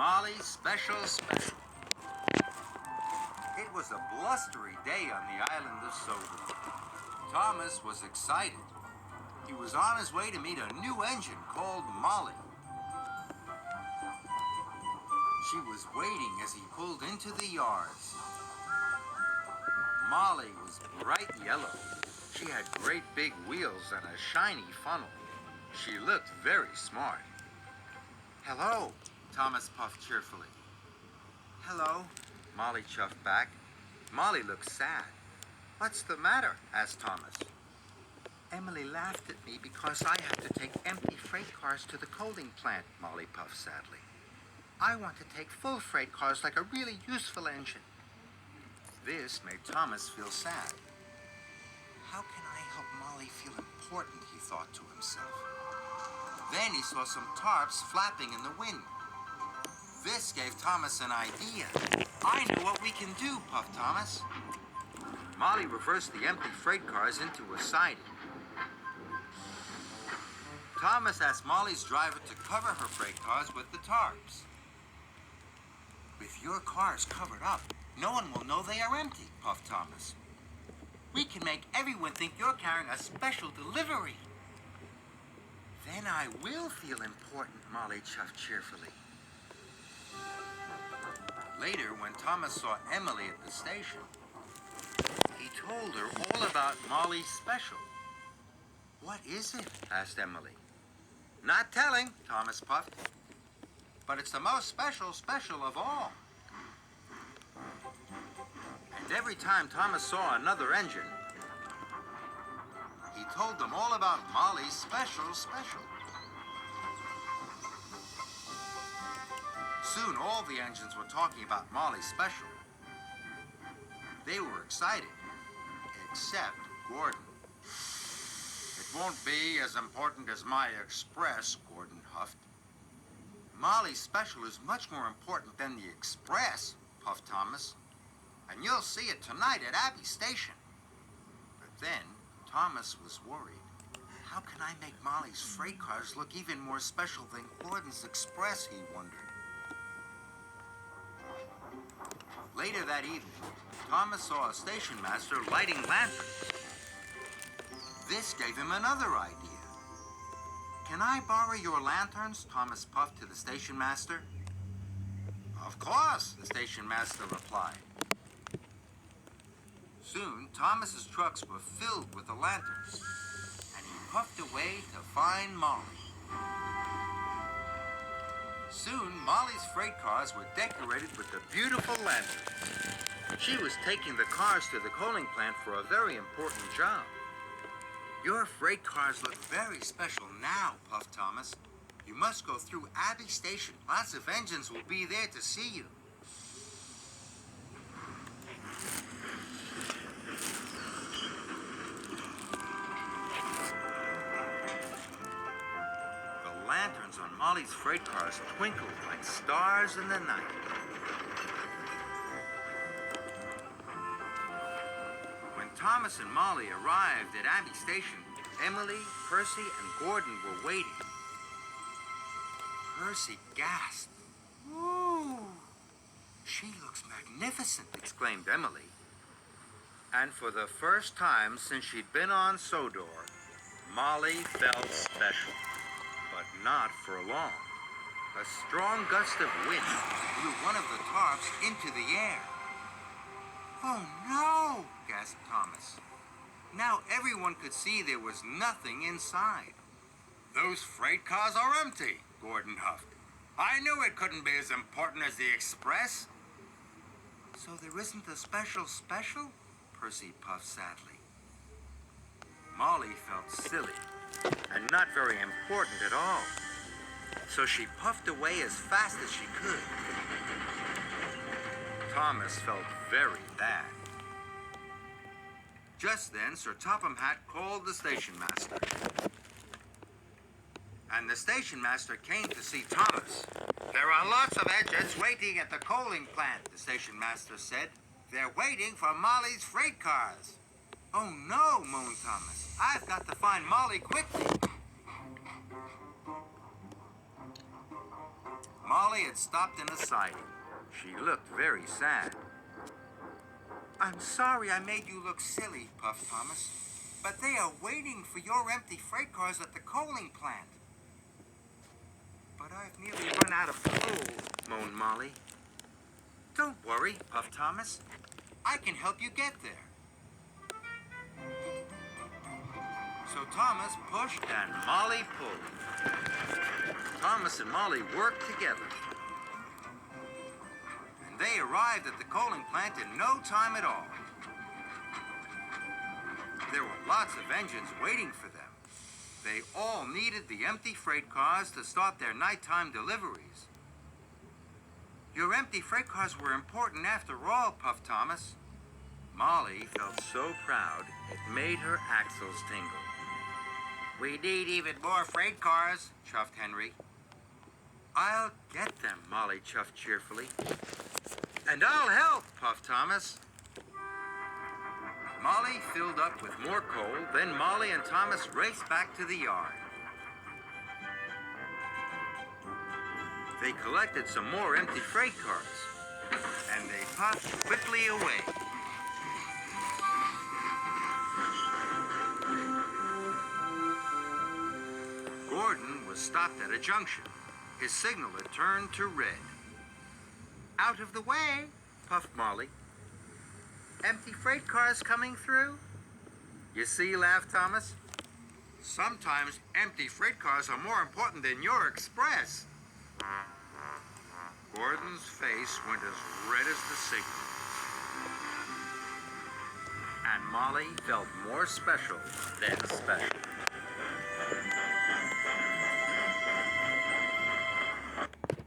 Molly's Special. It was a blustery day on the island of Sodor. Thomas was excited. He was on his way to meet a new engine called Molly. She was waiting as he pulled into the yards. Molly was bright yellow. She had great big wheels and a shiny funnel. She looked very smart. "Hello," Thomas puffed cheerfully. "Hello," Molly chuffed back. Molly looked sad. "What's the matter?" asked Thomas. "Emily laughed at me because I have to take empty freight cars to the coaling plant," Molly puffed sadly. "I want to take full freight cars like a really useful engine." This made Thomas feel sad. "How can I help Molly feel important?" he thought to himself. Then he saw some tarps flapping in the wind. This gave Thomas an idea. "I know what we can do," puffed Thomas. Molly reversed the empty freight cars into a siding. Thomas asked Molly's driver to cover her freight cars with the tarps. "With your cars covered up, no one will know they are empty," puffed Thomas. "We can make everyone think you're carrying a special delivery." "Then I will feel important," Molly chuffed cheerfully. Later, when Thomas saw Emily at the station, he told her all about Molly's special. "What is it?" asked Emily. "Not telling," Thomas puffed. "But it's the most special of all." And every time Thomas saw another engine, he told them all about Molly's special. Soon all the engines were talking about Molly's special. They were excited, except Gordon. "It won't be as important as my Express," Gordon huffed. "Molly's special is much more important than the Express," puffed Thomas. "And you'll see it tonight at Abbey Station." But then Thomas was worried. How can I make Molly's freight cars look even more special than Gordon's Express, he wondered. Later that evening, Thomas saw a station master lighting lanterns. This gave him another idea. "Can I borrow your lanterns?" Thomas puffed to the station master. "Of course," the station master replied. Soon, Thomas's trucks were filled with the lanterns, and he puffed away to find Molly. Soon, Molly's freight cars were decorated with the beautiful lanterns. She was taking the cars to the coaling plant for a very important job. "Your freight cars look very special now," puffed Thomas. "You must go through Abbey Station. Lots of engines will be there to see you." Lanterns on Molly's freight cars twinkled like stars in the night. When Thomas and Molly arrived at Abbey Station, Emily, Percy, and Gordon were waiting. Percy gasped. "Ooh, she looks magnificent," exclaimed Emily. And for the first time since she'd been on Sodor, Molly felt special. But not for long. A strong gust of wind blew one of the tarps into the air. "Oh no!" gasped Thomas. Now everyone could see there was nothing inside. "Those freight cars are empty," Gordon huffed. "I knew it couldn't be as important as the Express." "So there isn't a special?" Percy puffed sadly. Molly felt silly and not very important at all. So she puffed away as fast as she could. Thomas felt very bad. Just then, Sir Topham Hatt called the station master. And the station master came to see Thomas. "There are lots of engines waiting at the coaling plant," the station master said. "They're waiting for Molly's freight cars." "Oh no," moaned Thomas. "I've got to find Molly quickly." Molly had stopped in a siding. She looked very sad. I'm sorry I made you look silly, Puff Thomas, but they are waiting for your empty freight cars at the coaling plant. But I've nearly run out of coal, moaned Molly. Don't worry, Puff Thomas. I can help you get there. So Thomas pushed and Molly pulled. Thomas and Molly worked together. And they arrived at the coaling plant in no time at all. There were lots of engines waiting for them. They all needed the empty freight cars to start their nighttime deliveries. Your empty freight cars were important after all, Puff Thomas. Molly felt so proud it made her axles tingle. We need even more freight cars, chuffed Henry. I'll get them, Molly chuffed cheerfully. And I'll help, puffed Thomas. Molly filled up with more coal, then Molly and Thomas raced back to the yard. They collected some more empty freight cars, and they puffed quickly away. Gordon was stopped at a junction. His signal had turned to red. Out of the way, puffed Molly. Empty freight cars coming through? You see, laughed Thomas. Sometimes empty freight cars are more important than your express. Gordon's face went as red as the signal. And Molly felt more special than special.